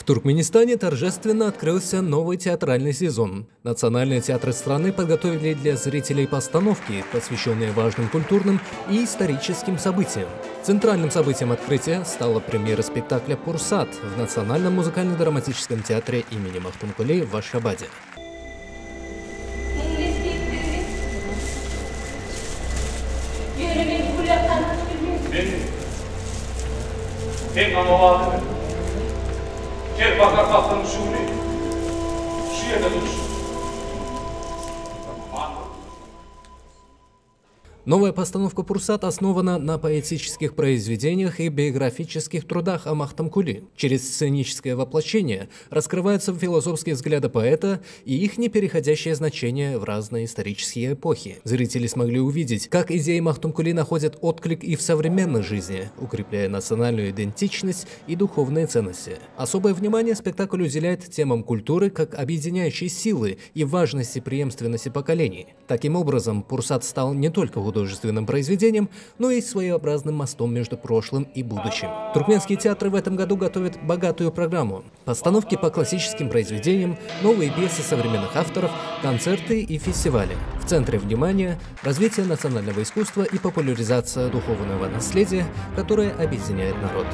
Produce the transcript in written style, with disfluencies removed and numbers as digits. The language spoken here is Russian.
В Туркменистане торжественно открылся новый театральный сезон. Национальные театры страны подготовили для зрителей постановки, посвященные важным культурным и историческим событиям. Центральным событием открытия стала премьера спектакля «Пурсат» в Национальном музыкально-драматическом театре имени Махтумкулы в Ашхабаде. Новая постановка «Пурсат» основана на поэтических произведениях и биографических трудах о Махтумкуле. Через сценическое воплощение раскрываются философские взгляды поэта и их непереходящее значение в разные исторические эпохи. Зрители смогли увидеть, как идеи Махтумкулы находят отклик и в современной жизни, укрепляя национальную идентичность и духовные ценности. Особое внимание спектакль уделяет темам культуры как объединяющей силы и важности преемственности поколений. Таким образом, «Пурсат» стал не только художественным произведением, но и своеобразным мостом между прошлым и будущим. Туркменские театры в этом году готовят богатую программу. Постановки по классическим произведениям, новые пьесы современных авторов, концерты и фестивали. В центре внимания – развитие национального искусства и популяризация духовного наследия, которое объединяет народ.